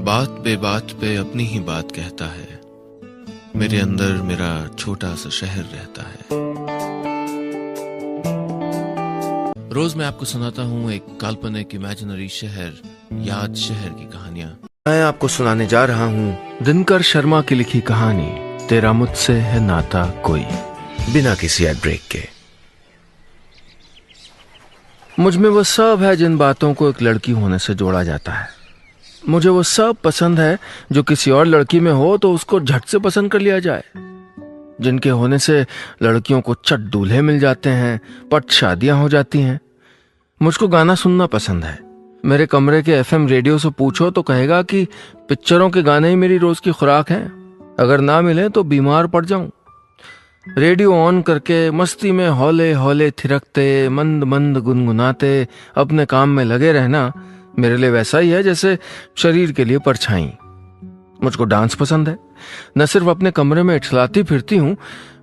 बात बेबात पे अपनी ही बात कहता है, मेरे अंदर मेरा छोटा सा शहर रहता है। रोज मैं आपको सुनाता हूँ एक काल्पनिक इमेजिनरी शहर, याद शहर की कहानियां। मैं आपको सुनाने जा रहा हूँ दिनकर शर्मा की लिखी कहानी तेरा मुझसे है नाता कोई, बिना किसी एड ब्रेक के। मुझ में वो सब है जिन बातों को एक लड़की होने से जोड़ा जाता है। मुझे वो सब पसंद है जो किसी और लड़की में हो तो उसको झट से पसंद कर लिया जाए, जिनके होने से लड़कियों को चट दूल्हे मिल जाते हैं, पट शादियां हो जाती हैं। मुझको गाना सुनना पसंद है। मेरे कमरे के एफएम रेडियो से पूछो तो कहेगा कि पिक्चरों के गाने ही मेरी रोज की खुराक हैं। अगर ना मिले तो बीमार पड़ जाऊं। रेडियो ऑन करके मस्ती में हौले हौले थिरकते, मंद मंद गुनगुनाते अपने काम में लगे रहना मेरे लिए वैसा ही है जैसे शरीर के लिए परछाई। मुझको डांस पसंद है। न सिर्फ अपने कमरे में इठलाती फिरती हूँ,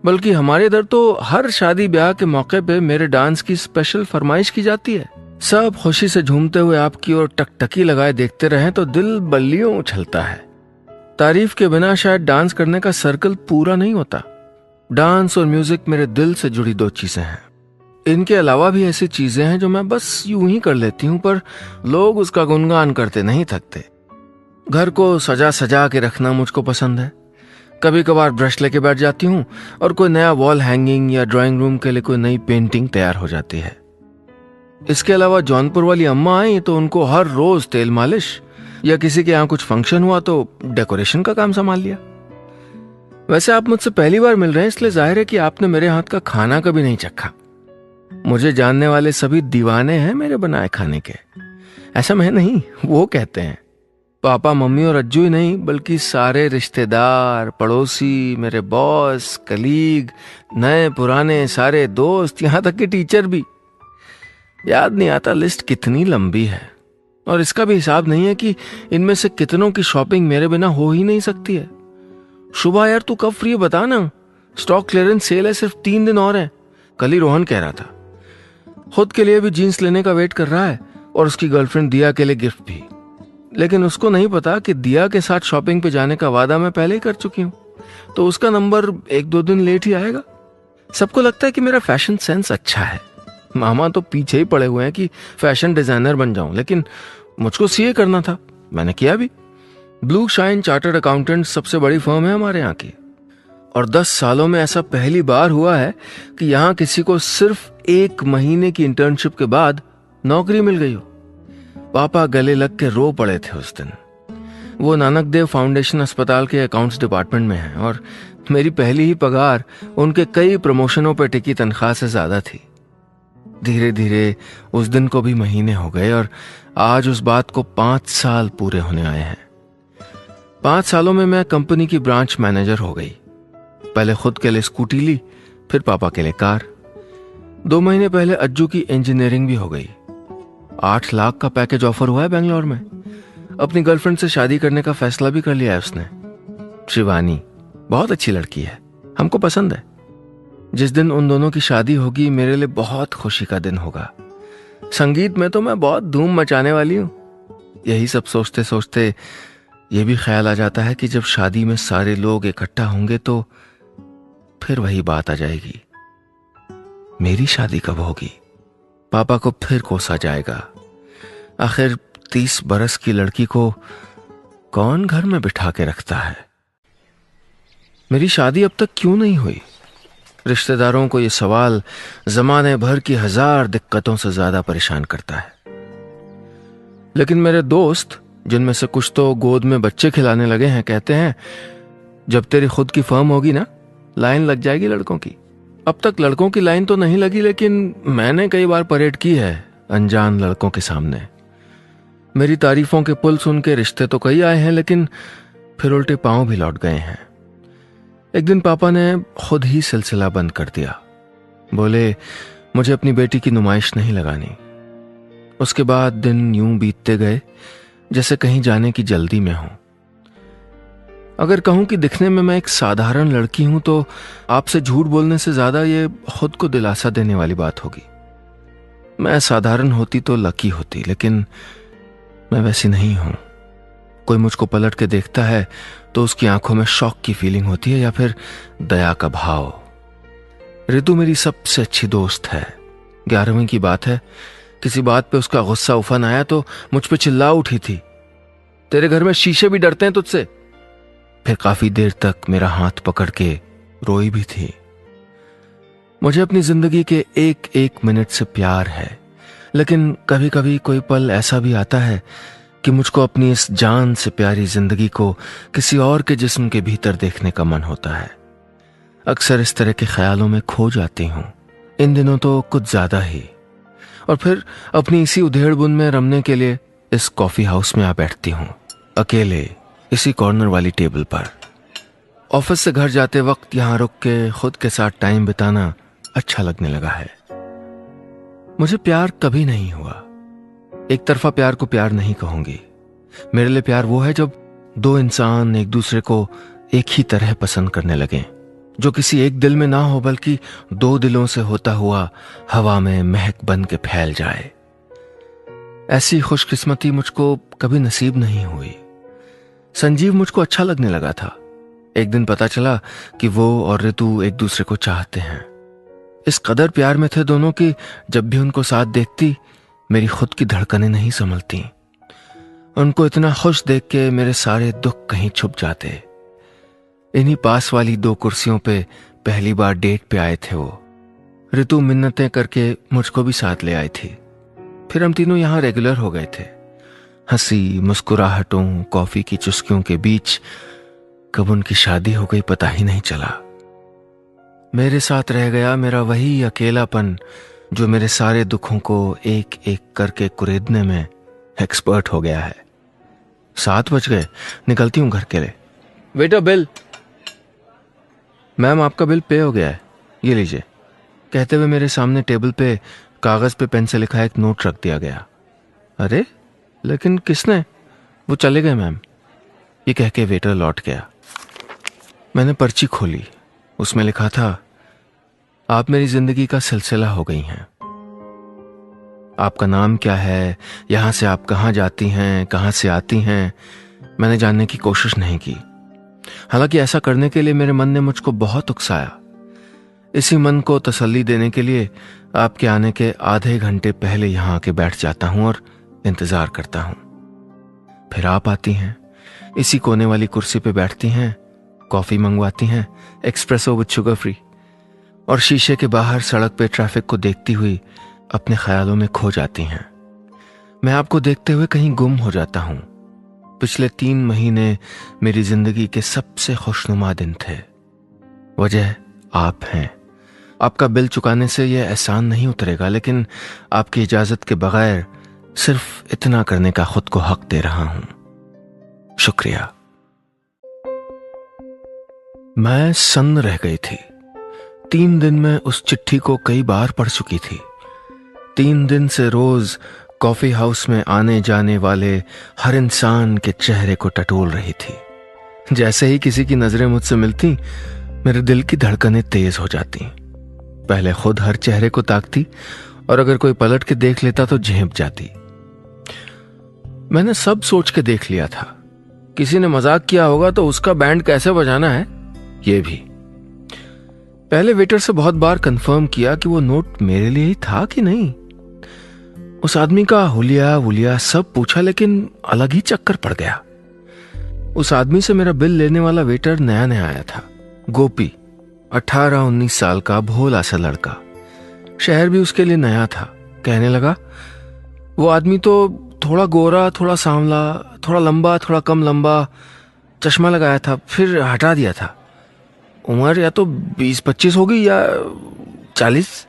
बल्कि हमारे इधर तो हर शादी ब्याह के मौके पे मेरे डांस की स्पेशल फरमाइश की जाती है। सब खुशी से झूमते हुए आपकी ओर टकटकी लगाए देखते रहें तो दिल बल्लियों उछलता है। तारीफ के बिना शायद डांस करने का सर्कल पूरा नहीं होता। डांस और म्यूजिक मेरे दिल से जुड़ी दो चीजें हैं। इनके अलावा भी ऐसी चीजें हैं जो मैं बस यूं ही कर लेती हूं, पर लोग उसका गुणगान करते नहीं थकते। घर को सजा सजा के रखना मुझको पसंद है। कभी कभार ब्रश लेके बैठ जाती हूं और कोई नया वॉल हैंगिंग या ड्राइंग रूम के लिए कोई नई पेंटिंग तैयार हो जाती है। इसके अलावा जौनपुर वाली अम्मा आई तो उनको हर रोज तेल मालिश, या किसी के यहाँ कुछ फंक्शन हुआ तो डेकोरेशन का काम संभाल लिया। वैसे आप मुझसे पहली बार मिल रहे हैं, इसलिए जाहिर है कि आपने मेरे हाथ का खाना कभी नहीं चखा। मुझे जानने वाले सभी दीवाने हैं मेरे बनाए खाने के। ऐसा मैं नहीं, वो कहते हैं। पापा मम्मी और अज्जू ही नहीं, बल्कि सारे रिश्तेदार, पड़ोसी, मेरे बॉस, कलीग, नए पुराने सारे दोस्त, यहां तक कि टीचर भी। याद नहीं आता लिस्ट कितनी लंबी है, और इसका भी हिसाब नहीं है कि इनमें से कितनों की शॉपिंग मेरे बिना हो ही नहीं सकती है। शुभा यार, तू कब फ्री है बता ना। स्टॉक क्लियरेंस सेल है, सिर्फ 3 दिन और है। कल ही रोहन कह रहा था। खुद के लिए भी जीन्स लेने का वेट कर रहा है, और उसकी गर्लफ्रेंड दिया के लिए गिफ्ट भी। लेकिन उसको नहीं पता कि दिया के साथ शॉपिंग पे जाने का वादा मैं पहले ही कर चुकी हूं, तो उसका नंबर 1-2 दिन लेट ही आएगा। सबको लगता है कि मेरा फैशन सेंस अच्छा है। मामा तो पीछे ही पड़े हुए हैं कि फैशन डिजाइनर बन जाऊं, लेकिन मुझको सीए करना था, मैंने किया भी। ब्लू शाइन चार्टर्ड अकाउंटेंट सबसे बड़ी फर्म है हमारे यहाँ की, और 10 सालों में ऐसा पहली बार हुआ है कि यहाँ किसी को सिर्फ 1 महीने की इंटर्नशिप के बाद नौकरी मिल गई हो। पापा गले लग के रो पड़े थे उस दिन। वो नानक देव फाउंडेशन अस्पताल के अकाउंट्स डिपार्टमेंट में है, और मेरी पहली ही पगार उनके कई प्रमोशनों पर टिकी तनख्वाह से ज्यादा थी। धीरे धीरे उस दिन को भी महीने हो गए, और आज उस बात को 5 साल पूरे होने आए हैं। 5 सालों में मैं कंपनी की ब्रांच मैनेजर हो गई। पहले खुद के लिए स्कूटी ली, फिर पापा के लिए कार। 2 महीने पहले अज्जू की इंजीनियरिंग भी हो गई। 8 लाख का पैकेज ऑफर हुआ है बेंगलोर में। अपनी गर्लफ्रेंड से शादी करने का फैसला भी कर लिया है उसने। शिवानी बहुत अच्छी लड़की है, हमको पसंद है। जिस दिन उन दोनों की शादी होगी मेरे लिए बहुत खुशी का दिन होगा। संगीत में तो मैं बहुत धूम मचाने वाली हूं। यही सब सोचते सोचते ये भी ख्याल आ जाता है कि जब शादी में सारे लोग इकट्ठा होंगे तो फिर वही बात आ जाएगी, मेरी शादी कब होगी। पापा को फिर कोसा जाएगा। आखिर 30 बरस की लड़की को कौन घर में बिठा के रखता है। मेरी शादी अब तक क्यों नहीं हुई? रिश्तेदारों को यह सवाल जमाने भर की 1000 दिक्कतों से ज्यादा परेशान करता है। लेकिन मेरे दोस्त, जिनमें से कुछ तो गोद में बच्चे खिलाने लगे हैं, कहते हैं जब तेरी खुद की फर्म होगी ना, लाइन लग जाएगी लड़कों की। अब तक लड़कों की लाइन तो नहीं लगी, लेकिन मैंने कई बार परेड की है अनजान लड़कों के सामने। मेरी तारीफों के पुल सुन के रिश्ते तो कई आए हैं, लेकिन फिर उल्टे पांव भी लौट गए हैं। एक दिन पापा ने खुद ही सिलसिला बंद कर दिया। बोले मुझे अपनी बेटी की नुमाइश नहीं लगानी। उसके बाद दिन यूं बीतते गए जैसे कहीं जाने की जल्दी में हूं। अगर कहूं कि दिखने में मैं एक साधारण लड़की हूं तो आपसे झूठ बोलने से ज्यादा ये खुद को दिलासा देने वाली बात होगी। मैं साधारण होती तो लकी होती, लेकिन मैं वैसी नहीं हूं। कोई मुझको पलट के देखता है तो उसकी आंखों में शौक की फीलिंग होती है या फिर दया का भाव। ऋतु मेरी सबसे अच्छी दोस्त है। 11वीं की बात है, किसी बात पे उसका गुस्सा उफन आया तो मुझ पे चिल्ला उठी थी, तेरे घर में शीशे भी डरते हैं तुझसे। फिर काफी देर तक मेरा हाथ पकड़ के रोई भी थी। मुझे अपनी जिंदगी के एक एक मिनट से प्यार है, लेकिन कभी कभी कोई पल ऐसा भी आता है कि मुझको अपनी इस जान से प्यारी जिंदगी को किसी और के जिस्म के भीतर देखने का मन होता है। अक्सर इस तरह के ख्यालों में खो जाती हूं, इन दिनों तो कुछ ज्यादा ही। और फिर अपनी इसी उधेड़बुन में रमने के लिए इस कॉफी हाउस में आ बैठती हूं, अकेले, इसी कॉर्नर वाली टेबल पर। ऑफिस से घर जाते वक्त यहां रुक के खुद के साथ टाइम बिताना अच्छा लगने लगा है। मुझे प्यार कभी नहीं हुआ। एक तरफा प्यार को प्यार नहीं कहूंगी। मेरे लिए प्यार वो है जब दो इंसान एक दूसरे को एक ही तरह पसंद करने लगें, जो किसी एक दिल में ना हो बल्कि दो दिलों से होता हुआ हवा में महक बन के फैल जाए। ऐसी खुशकिस्मती मुझको कभी नसीब नहीं हुई। संजीव मुझको अच्छा लगने लगा था। एक दिन पता चला कि वो और ऋतु एक दूसरे को चाहते हैं। इस कदर प्यार में थे दोनों कि जब भी उनको साथ देखती मेरी खुद की धड़कनें नहीं संभलती। उनको इतना खुश देख के मेरे सारे दुख कहीं छुप जाते। इन्हीं पास वाली 2 कुर्सियों पे पहली बार डेट पे आए थे वो। ऋतु मिन्नतें करके मुझको भी साथ ले आई थी। फिर हम तीनों यहां रेगुलर हो गए थे। हंसी मुस्कुराहटों कॉफी की चुस्कियों के बीच कब उनकी शादी हो गई पता ही नहीं चला। मेरे साथ रह गया मेरा वही अकेलापन जो मेरे सारे दुखों को एक एक करके कुरेदने में एक्सपर्ट हो गया है। 7 बज गए, निकलती हूं घर के लिए। Waiter bill. मैम आपका बिल पे हो गया है, ये लीजिए, कहते हुए मेरे सामने टेबल पे कागज पे पेन से लिखा एक नोट रख दिया गया। अरे लेकिन किसने? वो चले गए मैम, ये कह के वेटर लौट गया। मैंने पर्ची खोली, उसमें लिखा था, आप मेरी जिंदगी का सिलसिला हो गई हैं। आपका नाम क्या है, यहां से आप कहां जाती हैं, कहां से आती हैं, मैंने जानने की कोशिश नहीं की। हालांकि ऐसा करने के लिए मेरे मन ने मुझको बहुत उकसाया। इसी मन को तसल्ली देने के लिए आपके आने के आधे घंटे पहले यहां आके बैठ जाता हूं और इंतजार करता हूं। फिर आप आती हैं, इसी कोने वाली कुर्सी पे बैठती हैं, कॉफी मंगवाती हैं, एक्सप्रेसो विद शुगर फ्री, और शीशे के बाहर सड़क पे ट्रैफिक को देखती हुई अपने ख्यालों में खो जाती हैं। मैं आपको देखते हुए कहीं गुम हो जाता हूं। पिछले 3 महीने मेरी जिंदगी के सबसे खुशनुमा दिन थे। वजह आप हैं। आपका बिल चुकाने से यह एहसान नहीं उतरेगा, लेकिन आपकी इजाजत के बगैर सिर्फ इतना करने का खुद को हक दे रहा हूं। शुक्रिया। मैं सन्न रह गई थी। 3 दिन में उस चिट्ठी को कई बार पढ़ चुकी थी। 3 दिन से रोज कॉफी हाउस में आने जाने वाले हर इंसान के चेहरे को टटोल रही थी। जैसे ही किसी की नजरें मुझसे मिलती, मेरे दिल की धड़कनें तेज हो जाती। पहले खुद हर चेहरे को ताकती और अगर कोई पलट के देख लेता तो झेंप जाती। मैंने सब सोच के देख लिया था। किसी ने मजाक किया होगा तो उसका बैंड कैसे बजाना है, ये भी। पहले वेटर से बहुत बार कंफर्म किया कि वो नोट मेरे लिए ही था कि नहीं। उस आदमी का हुलिया वुलिया सब पूछा, लेकिन अलग ही चक्कर पड़ गया। उस आदमी से मेरा बिल लेने वाला वेटर नया नया आया था। गोपी, 18-19 साल का भोला सा लड़का। शहर भी उसके लिए नया था। कहने लगा, वो आदमी तो थोड़ा गोरा, थोड़ा सांवला, थोड़ा लंबा, थोड़ा कम लंबा, चश्मा लगाया था, फिर हटा दिया था। उम्र या तो 20-25 होगी या 40।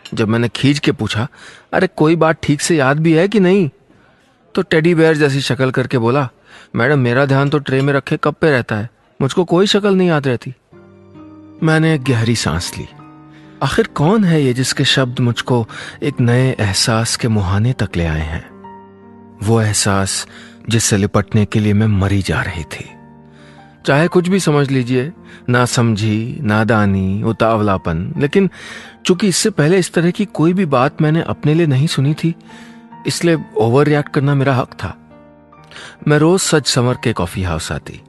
जब मैंने खींच के पूछा, अरे कोई बात ठीक से याद भी है कि नहीं, तो टेडी बेयर जैसी शक्ल करके बोला, मैडम मेरा ध्यान तो ट्रे में रखे कप पे रहता है, मुझको कोई शक्ल नहीं याद रहती। मैंने एक गहरी सांस ली। आखिर कौन है ये जिसके शब्द मुझको एक नए एहसास के मुहाने तक ले आए हैं। वो एहसास जिससे लिपटने के लिए मैं मरी जा रही थी। चाहे कुछ भी समझ लीजिए, ना समझी, नादानी, उतावलापन, लेकिन चूंकि इससे पहले इस तरह की कोई भी बात मैंने अपने लिए नहीं सुनी थी, इसलिए ओवर रिएक्ट करना मेरा हक था। मैं रोज सज संवर के कॉफी हाउस आती।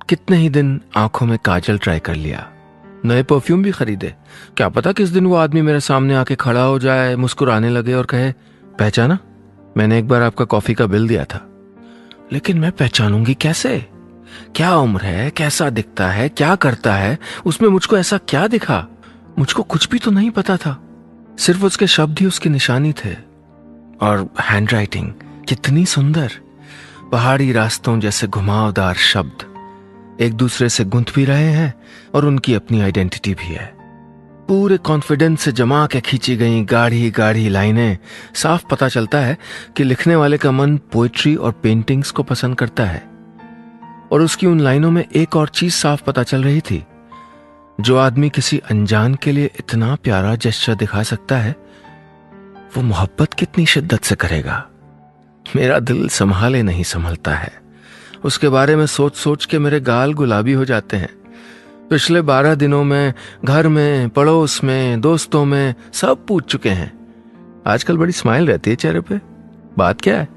कितने ही दिन आंखों में काजल ट्राई कर लिया, नए परफ्यूम भी खरीदे। क्या पता किस दिन वो आदमी मेरे सामने आके खड़ा हो जाए, मुस्कुराने लगे और कहे, पहचाना, मैंने एक बार आपका कॉफी का बिल दिया था। लेकिन मैं पहचानूंगी कैसे? क्या उम्र है, कैसा दिखता है, क्या करता है, उसमें मुझको ऐसा क्या दिखा? मुझको कुछ भी तो नहीं पता था। सिर्फ उसके शब्द ही उसकी निशानी थे। और हैंडराइटिंग कितनी सुंदर, पहाड़ी रास्तों जैसे घुमावदार शब्द एक दूसरे से गुंथ भी रहे हैं और उनकी अपनी आइडेंटिटी भी है। पूरे कॉन्फिडेंस से जमा के खींची गई गाढ़ी गाढ़ी लाइनें, साफ पता चलता है कि लिखने वाले का मन पोएट्री और पेंटिंग्स को पसंद करता है। और उसकी उन लाइनों में एक और चीज साफ पता चल रही थी, जो आदमी किसी अनजान के लिए इतना प्यारा जेस्चर दिखा सकता है, वो मोहब्बत कितनी शिद्दत से करेगा। मेरा दिल संभाले नहीं संभलता है। उसके बारे में सोच सोच के मेरे गाल गुलाबी हो जाते हैं। पिछले 12 दिनों में घर में, पड़ोस में, दोस्तों में सब पूछ चुके हैं। आजकल बड़ी स्माइल रहती है चेहरे पे, बात क्या है?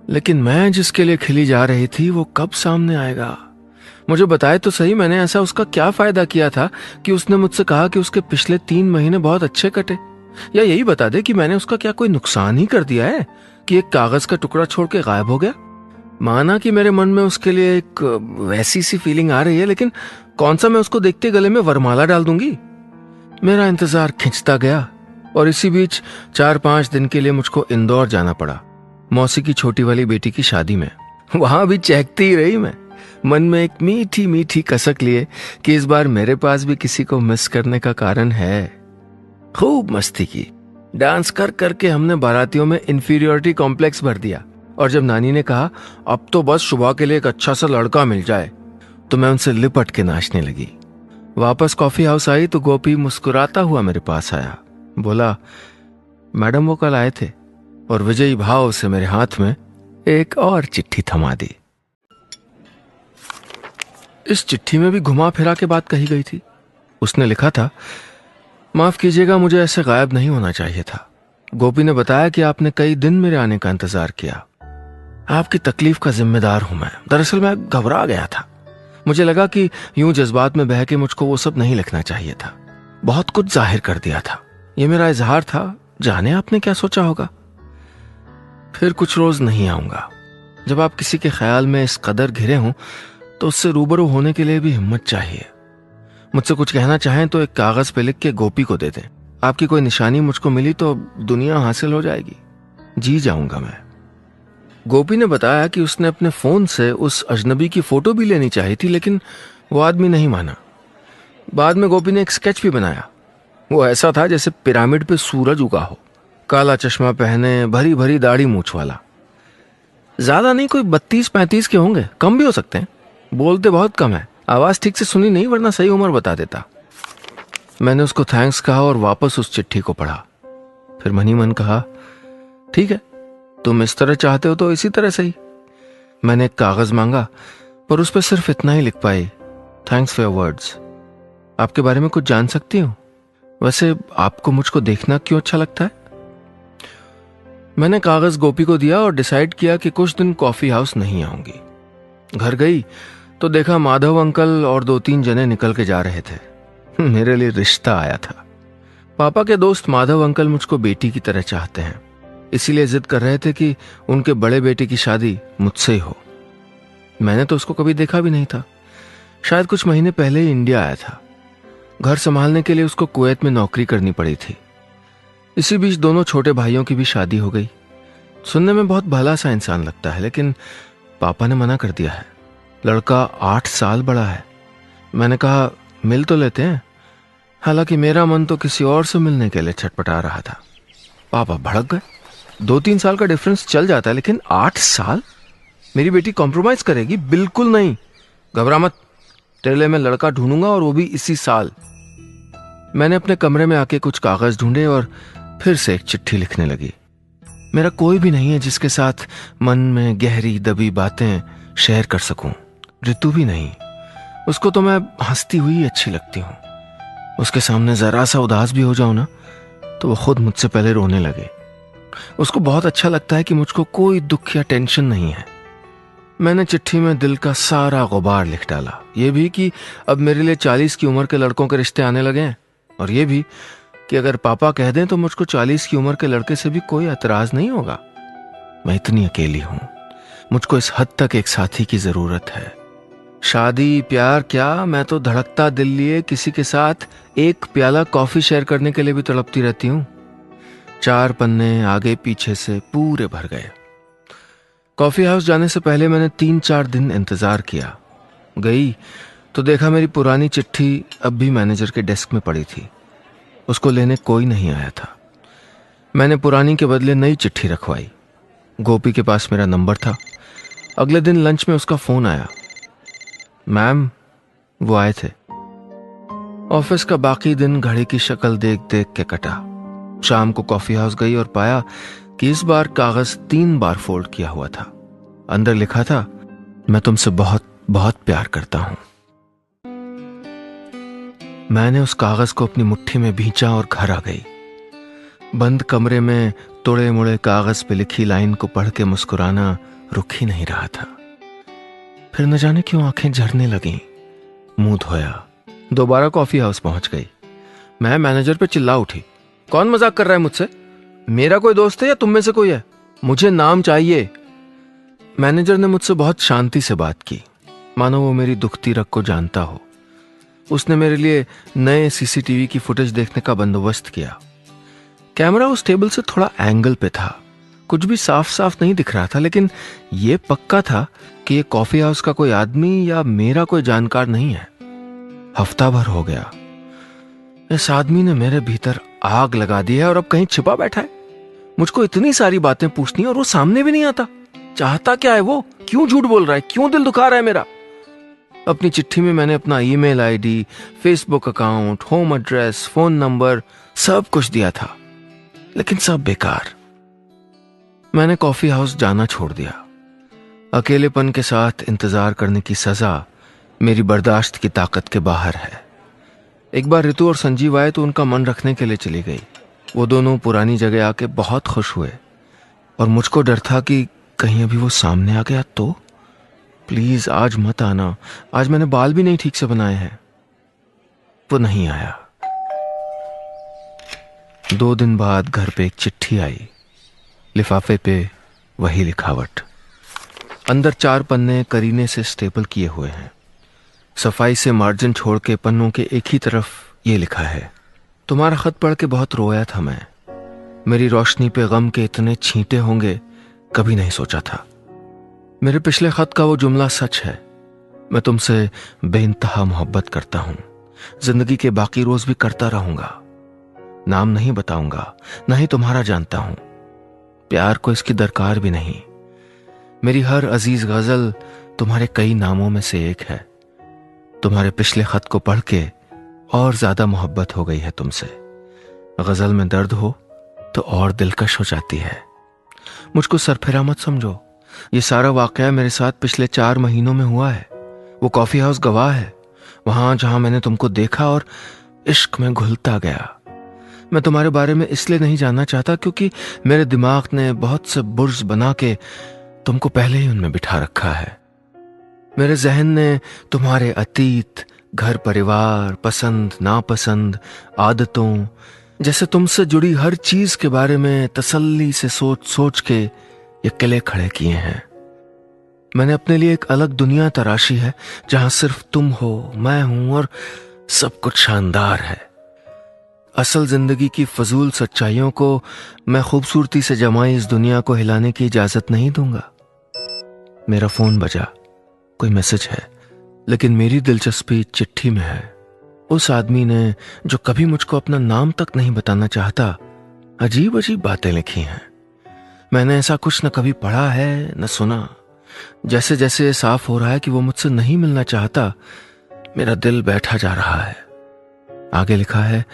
लेकिन मैं जिसके लिए खिली जा रही थी वो कब सामने आएगा? मुझे बताए तो सही, मैंने ऐसा उसका क्या फायदा किया था कि उसने मुझसे कहा कि उसके पिछले 3 महीने बहुत अच्छे कटे? या यही बता दे कि मैंने उसका क्या कोई नुकसान ही कर दिया है कि एक कागज का टुकड़ा छोड़ के गायब हो गया? माना कि मेरे मन में उसके लिए एक वैसी सी फीलिंग आ रही है, लेकिन कौन सा मैं उसको देखते गले में वरमाला डाल दूंगी? मेरा इंतजार खिंचता गया और इसी बीच 4-5 दिन के लिए मुझको इंदौर जाना पड़ा, मौसी की छोटी वाली बेटी की शादी में। वहां भी चहकती ही रही मैं, मन में एक मीठी मीठी कसक लिए कि इस बार मेरे पास भी किसी को मिस करने का कारण है। खूब मस्ती की, डांस कर करके हमने बारातियों में इंफीरियोरिटी कॉम्प्लेक्स भर दिया। और जब नानी ने कहा अब तो बस सुबह के लिए एक अच्छा सा लड़का मिल जाए, तो मैं उनसे लिपट के नाचने लगी। वापस कॉफी हाउस आई तो गोपी मुस्कुराता हुआ मेरे पास आया, बोला, मैडम वो कल आए थे, और विजयी भाव से मेरे हाथ में एक और चिट्ठी थमा दी। इस चिट्ठी में भी घुमा फिरा के बात कही गई थी। उसने लिखा था, माफ कीजिएगा, मुझे ऐसे गायब नहीं होना चाहिए था। गोपी ने बताया कि आपने कई दिन मेरे आने का इंतजार किया। आपकी तकलीफ का जिम्मेदार हूं मैं। दरअसल मैं घबरा गया था। मुझे लगा कि यूं जज्बात में बह के मुझको वो सब नहीं लिखना चाहिए था। बहुत कुछ जाहिर कर दिया था। ये मेरा इजहार था, जाने आपने क्या सोचा होगा। फिर कुछ रोज नहीं आऊंगा। जब आप किसी के ख्याल में इस कदर घिरे हों तो उससे रूबरू होने के लिए भी हिम्मत चाहिए। मुझसे कुछ कहना चाहें तो एक कागज पे लिख के गोपी को दे दें। आपकी कोई निशानी मुझको मिली तो दुनिया हासिल हो जाएगी, जी जाऊंगा मैं। गोपी ने बताया कि उसने अपने फोन से उस अजनबी की फोटो भी लेनी चाहिए थी, लेकिन वो आदमी नहीं माना। बाद में गोपी ने एक स्केच भी बनाया। वो ऐसा था जैसे पिरामिड पे सूरज उगा हो, काला चश्मा पहने, भरी भरी दाढ़ी मूछ वाला। ज्यादा नहीं, कोई 32-35 के होंगे, कम भी हो सकते हैं। बोलते बहुत कम है, आवाज ठीक से सुनी नहीं, वरना सही उम्र बता देता। मैंने उसको थैंक्स कहा और वापस उस चिट्ठी को पढ़ा। फिर मन ही मन कहा, ठीक है, तुम इस तरह चाहते हो तो इसी तरह सही। मैंने एक कागज मांगा, पर उस पर सिर्फ इतना ही लिख पाई, थैंक्स फॉर योर वर्ड्स। आपके बारे में कुछ जान सकती हूँ? वैसे आपको मुझको देखना क्यों अच्छा लगता है? मैंने कागज गोपी को दिया और डिसाइड किया कि कुछ दिन कॉफी हाउस नहीं आऊंगी। घर गई तो देखा माधव अंकल और 2-3 जने निकल के जा रहे थे। मेरे लिए रिश्ता आया था। पापा के दोस्त माधव अंकल मुझको बेटी की तरह चाहते हैं, इसीलिए जिद कर रहे थे कि उनके बड़े बेटे की शादी मुझसे ही हो। मैंने तो उसको कभी देखा भी नहीं था। शायद कुछ महीने पहले ही इंडिया आया था। घर संभालने के लिए उसको कुवैत में नौकरी करनी पड़ी थी। इसी बीच दोनों छोटे भाइयों की भी शादी हो गई। सुनने में बहुत भला सा इंसान लगता है, लेकिन पापा ने मना कर दिया है। लड़का 8 साल बड़ा है। मैंने कहा मिल तो लेते हैं, हालांकि मेरा मन तो किसी और से मिलने के लिए छटपटा रहा था। पापा भड़क गए। 2-3 साल का डिफरेंस चल जाता है, लेकिन 8 साल? मेरी बेटी कॉम्प्रोमाइज करेगी? बिल्कुल नहीं। घबरा मत, तेरे लिए मैं लड़का ढूंढूंगा, और वो भी इसी साल। मैंने अपने कमरे में आके कुछ कागज ढूंढे और फिर से एक चिट्ठी लिखने लगी। मेरा कोई भी नहीं है जिसके साथ मन में गहरी दबी बातें शेयर कर सकूं। ऋतु भी नहीं, उसको तो मैं हंसती हुई अच्छी लगती हूं। उसके सामने जरा सा उदास भी हो जाऊं ना तो वो खुद मुझसे पहले रोने लगे। उसको बहुत अच्छा लगता है कि मुझको कोई दुख या टेंशन नहीं है। मैंने चिट्ठी में दिल का सारा गुबार लिख डाला। ये भी कि अब मेरे लिए 40 की उम्र के लड़कों के रिश्ते आने लगे हैं, और ये भी कि अगर पापा कह दें तो मुझको 40 की उम्र के लड़के से भी कोई एतराज नहीं होगा। मैं इतनी अकेली हूं, मुझको इस हद तक एक साथी की जरूरत है। शादी प्यार क्या, मैं तो धड़कता दिल लिए किसी के साथ एक प्याला कॉफी शेयर करने के लिए भी तड़पती रहती हूं। 4 पन्ने आगे पीछे से पूरे भर गए। कॉफी हाउस जाने से पहले मैंने 3-4 दिन इंतजार किया। गई तो देखा मेरी पुरानी चिट्ठी अब भी मैनेजर के डेस्क में पड़ी थी। उसको लेने कोई नहीं आया था। मैंने पुरानी के बदले नई चिट्ठी रखवाई। गोपी के पास मेरा नंबर था। अगले दिन लंच में उसका फोन आया। मैम वो आए थे। ऑफिस का बाकी दिन घड़ी की शक्ल देख देख के कटा। शाम को कॉफी हाउस गई और पाया कि इस बार कागज 3 बार फोल्ड किया हुआ था। अंदर लिखा था, मैं तुमसे बहुत बहुत प्यार करता हूं। मैंने उस कागज को अपनी मुट्ठी में भींचा और घर आ गई। बंद कमरे में तोड़े मुड़े कागज पे लिखी लाइन को पढ़ के मुस्कुराना रुक ही नहीं रहा था। फिर न जाने क्यों आंखें झरने लगीं। मुंह धोया, दोबारा कॉफी हाउस पहुंच गई। मैं मैनेजर पे चिल्ला उठी, कौन मजाक कर रहा है मुझसे? मेरा कोई दोस्त है या तुम में से कोई है? मुझे नाम चाहिए। मैनेजर ने मुझसे बहुत शांति से बात की, मानो वो मेरी दुखती रग को जानता हो। उसने मेरे लिए नए सीसीटीवी की फुटेज देखने का बंदोबस्त किया। कैमरा उस टेबल से थोड़ा एंगल पे था, कुछ भी साफ साफ नहीं दिख रहा था, लेकिन यह पक्का था कि ये कॉफी हाउस का कोई आदमी या मेरा कोई जानकार नहीं है। हफ्ता भर हो गया। इस आदमी ने मेरे भीतर आग लगा दी है और अब कहीं छिपा बैठा है। मुझको इतनी सारी बातें पूछनी है और वो सामने भी नहीं आता। चाहता क्या है वो? क्यों झूठ बोल रहा है? क्यों दिल दुखा रहा है मेरा? अपनी चिट्ठी में मैंने अपना email ID, Facebook account, home address, phone number सब कुछ दिया था, लेकिन सब बेकार। मैंने कॉफी हाउस जाना छोड़ दिया। अकेलेपन के साथ इंतजार करने की सजा मेरी बर्दाश्त की ताकत के बाहर है। एक बार ऋतु और संजीव आए तो उनका मन रखने के लिए चली गई। वो दोनों पुरानी जगह आके बहुत खुश हुए और मुझको डर था कि कहीं अभी वो सामने आ गया तो। प्लीज आज मत आना, आज मैंने बाल भी नहीं ठीक से बनाए हैं। वो नहीं आया। 2 दिन बाद घर पे एक चिट्ठी आई। लिफाफे पे वही लिखावट। अंदर 4 पन्ने करीने से स्टेपल किए हुए हैं। सफाई से मार्जिन छोड़ के पन्नों के एक ही तरफ ये लिखा है, तुम्हारा खत पढ़ के बहुत रोया था मैं। मेरी रोशनी पे गम के इतने छींटे होंगे कभी नहीं सोचा था। मेरे पिछले खत का वो जुमला सच है। मैं तुमसे बेइंतहा मोहब्बत करता हूं। जिंदगी के बाकी रोज भी करता रहूंगा। नाम नहीं बताऊंगा, ना ही तुम्हारा जानता हूं। प्यार को इसकी दरकार भी नहीं। मेरी हर अजीज गजल तुम्हारे कई नामों में से एक है। तुम्हारे पिछले खत को पढ़ के और ज्यादा मोहब्बत हो गई है तुमसे। गजल में दर्द हो तो और दिलकश हो जाती है। मुझको सरफिरा मत समझो। ये सारा वाकया मेरे साथ पिछले 4 महीनों में हुआ है। वो कॉफी हाउस गवाह है, वहां जहां मैंने तुमको देखा और इश्क में घुलता गया। मैं तुम्हारे बारे में इसलिए नहीं जानना चाहता क्योंकि मेरे दिमाग ने बहुत से बुर्ज बना के तुमको पहले ही उनमें बिठा रखा है। मेरे जहन ने तुम्हारे अतीत, घर परिवार, पसंद नापसंद, आदतों, जैसे तुमसे जुड़ी हर चीज के बारे में तसल्ली से सोच सोच के ये किले खड़े किए हैं। मैंने अपने लिए एक अलग दुनिया तराशी है जहां सिर्फ तुम हो, मैं हूं और सब कुछ शानदार है। असल जिंदगी की फजूल सच्चाइयों को मैं खूबसूरती से जमाई इस दुनिया को हिलाने की इजाजत नहीं दूंगा। मेरा फोन बजा, कोई मैसेज है, लेकिन मेरी दिलचस्पी चिट्ठी में है। उस आदमी ने जो कभी मुझको अपना नाम तक नहीं बताना चाहता, अजीब अजीब बातें लिखी हैं। मैंने ऐसा कुछ न कभी पढ़ा है न सुना। जैसे जैसे साफ हो रहा है कि वो मुझसे नहीं मिलना चाहता, मेरा दिल बैठा जा रहा है। आगे लिखा है,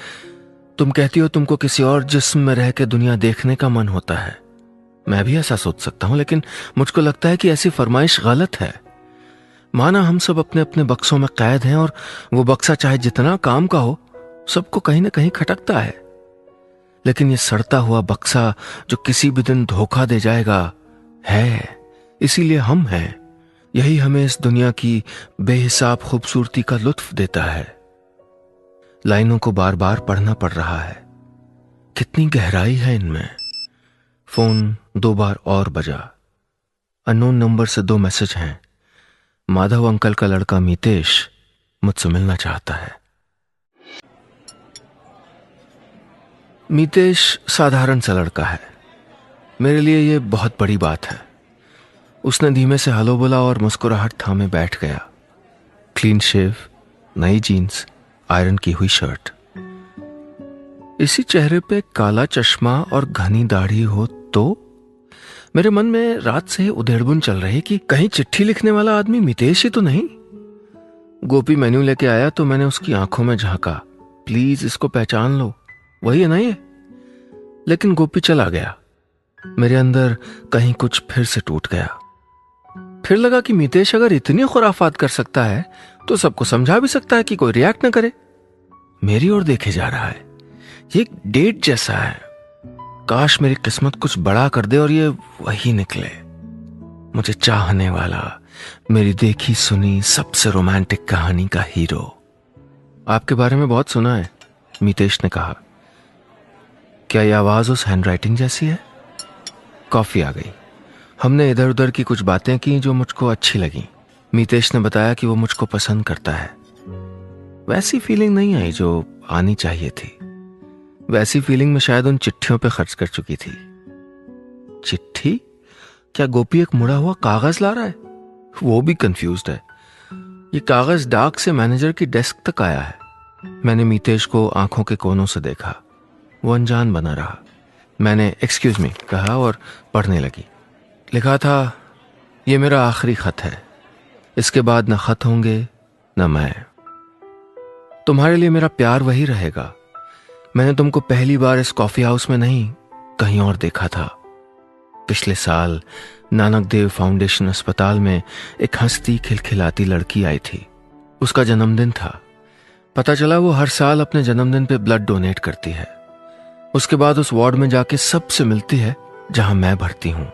तुम कहती हो तुमको किसी और जिस्म में रह के दुनिया देखने का मन होता है। मैं भी ऐसा सोच सकता हूं, लेकिन मुझको लगता है कि ऐसी फरमाइश गलत है। माना हम सब अपने अपने बक्सों में कैद हैं और वो बक्सा चाहे जितना काम का हो, सबको कहीं ना कहीं खटकता है। लेकिन ये सड़ता हुआ बक्सा जो किसी भी दिन धोखा दे जाएगा है, इसीलिए हम हैं। यही हमें इस दुनिया की बेहिसाब खूबसूरती का लुत्फ देता है। लाइनों को बार बार पढ़ना पड़ रहा है, कितनी गहराई है इनमें। फोन 2 बार और बजा। अननोन नंबर से 2 मैसेज हैं। माधव अंकल का लड़का मितेश मुझसे मिलना चाहता है। मितेश साधारण सा लड़का है, मेरे लिए यह बहुत बड़ी बात है। उसने धीमे से हेलो बोला और मुस्कुराहट थामे बैठ गया। क्लीन शेव, नई जीन्स, आयरन की हुई शर्ट। इसी चेहरे पे काला चश्मा और घनी दाढ़ी हो तो मेरे मन में रात से ही उधेड़बुन चल रही कि कहीं चिट्ठी लिखने वाला आदमी मितेश ही तो नहीं। गोपी मेन्यू लेके आया तो मैंने उसकी आंखों में झांका। प्लीज इसको पहचान लो, वही है ना ये? लेकिन गोपी चला गया। मेरे अंदर कहीं कुछ फिर से टूट गया। फिर लगा कि मितेश अगर इतनी खुराफात कर सकता है तो सबको समझा भी सकता है कि कोई रिएक्ट न करे। मेरी ओर देखे जा रहा है, ये एक डेट जैसा है। काश मेरी किस्मत कुछ बड़ा कर दे और ये वही निकले, मुझे चाहने वाला, मेरी देखी सुनी सबसे रोमांटिक कहानी का हीरो। आपके बारे में बहुत सुना है, मितेश ने कहा। क्या यह आवाज उस हैंडराइटिंग जैसी है? कॉफी आ गई। हमने इधर उधर की कुछ बातें की जो मुझको अच्छी लगी। मितेश ने बताया कि वो मुझको पसंद करता है। वैसी फीलिंग नहीं आई जो आनी चाहिए थी। वैसी फीलिंग में शायद उन चिट्ठियों पे खर्च कर चुकी थी। चिट्ठी? क्या गोपी एक मुड़ा हुआ कागज ला रहा है? वो भी कंफ्यूज्ड है। ये कागज डाक से मैनेजर की डेस्क तक आया है। मैंने मितेश को आंखों के कोनों से देखा। वो अनजान बना रहा। मैंने एक्सक्यूज मी कहा और पढ़ने लगी। लिखा था, ये मेरा आखिरी खत है। इसके बाद न खत होंगे न मैं। तुम्हारे लिए मेरा प्यार वही रहेगा। मैंने तुमको पहली बार इस कॉफी हाउस में नहीं, कहीं और देखा था। पिछले साल नानक देव फाउंडेशन अस्पताल में एक हंसती खिलखिलाती लड़की आई थी। उसका जन्मदिन था। पता चला वो हर साल अपने जन्मदिन पे ब्लड डोनेट करती है। उसके बाद उस वार्ड में जाके सबसे मिलती है जहां मैं भर्ती हूं।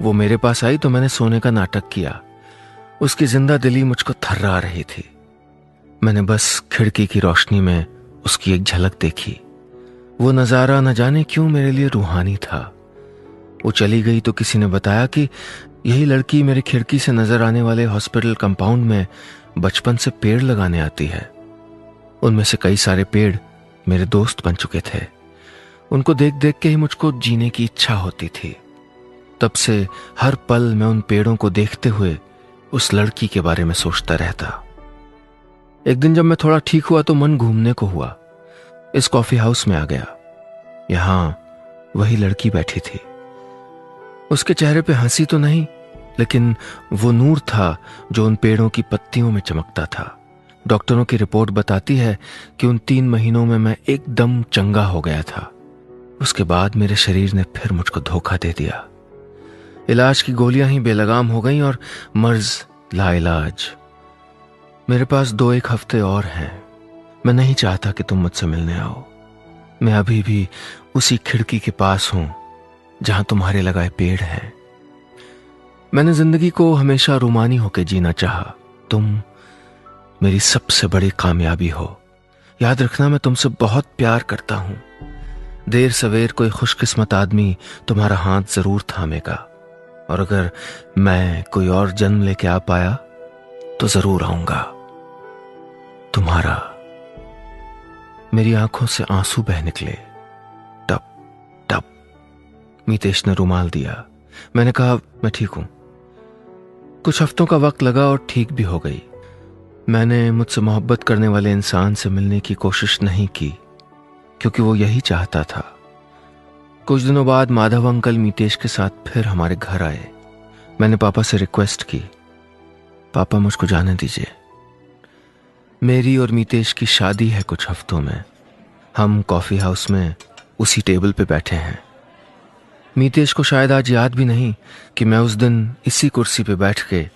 वो मेरे पास आई तो मैंने सोने का नाटक किया। उसकी जिंदा दिली मुझको थर्रा रही थी। मैंने बस खिड़की की रोशनी में उसकी एक झलक देखी। वो नजारा न जाने क्यों मेरे लिए रूहानी था। वो चली गई तो किसी ने बताया कि यही लड़की मेरे खिड़की से नजर आने वाले हॉस्पिटल कंपाउंड में बचपन से पेड़ लगाने आती है। उनमें से कई सारे पेड़ मेरे दोस्त बन चुके थे। उनको देख देख के ही मुझको जीने की इच्छा होती थी। तब से हर पल मैं उन पेड़ों को देखते हुए उस लड़की के बारे में सोचता रहता। एक दिन जब मैं थोड़ा ठीक हुआ तो मन घूमने को हुआ। इस कॉफी हाउस में आ गया। यहां वही लड़की बैठी थी। उसके चेहरे पे हंसी तो नहीं, लेकिन वो नूर था जो उन पेड़ों की पत्तियों में चमकता था। डॉक्टरों की रिपोर्ट बताती है कि उन 3 महीनों में मैं एकदम चंगा हो गया था। उसके बाद मेरे शरीर ने फिर मुझको धोखा दे दिया। इलाज की गोलियां ही बेलगाम हो गईं और मर्ज लाइलाज। मेरे पास 2-1 हफ्ते और हैं। मैं नहीं चाहता कि तुम मुझसे मिलने आओ। मैं अभी भी उसी खिड़की के पास हूं जहां तुम्हारे लगाए पेड़ हैं। मैंने जिंदगी को हमेशा रूमानी होकर जीना चाहा। तुम मेरी सबसे बड़ी कामयाबी हो। याद रखना, मैं तुमसे बहुत प्यार करता हूं। देर सवेर कोई खुशकिस्मत आदमी तुम्हारा हाथ जरूर थामेगा, और अगर मैं कोई और जन्म लेके आ पाया तो जरूर आऊंगा। तुम्हारा। मेरी आंखों से आंसू बह निकले। टप टप। मितेश ने रुमाल दिया। मैंने कहा, मैं ठीक हूं। कुछ हफ्तों का वक्त लगा और ठीक भी हो गई। मैंने मुझसे मोहब्बत करने वाले इंसान से मिलने की कोशिश नहीं की, क्योंकि वो यही चाहता था। कुछ दिनों बाद माधव अंकल मितेश के साथ फिर हमारे घर आए। मैंने पापा से रिक्वेस्ट की, पापा मुझको जाने दीजिए। मेरी और मितेश की शादी है कुछ हफ्तों में। हम कॉफी हाउस में उसी टेबल पे बैठे हैं। मितेश को शायद आज याद भी नहीं कि मैं उस दिन इसी कुर्सी पे बैठ के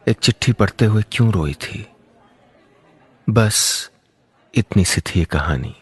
एक चिट्ठी पढ़ते हुए क्यों रोई थी। बस इतनी सी थी ये कहानी।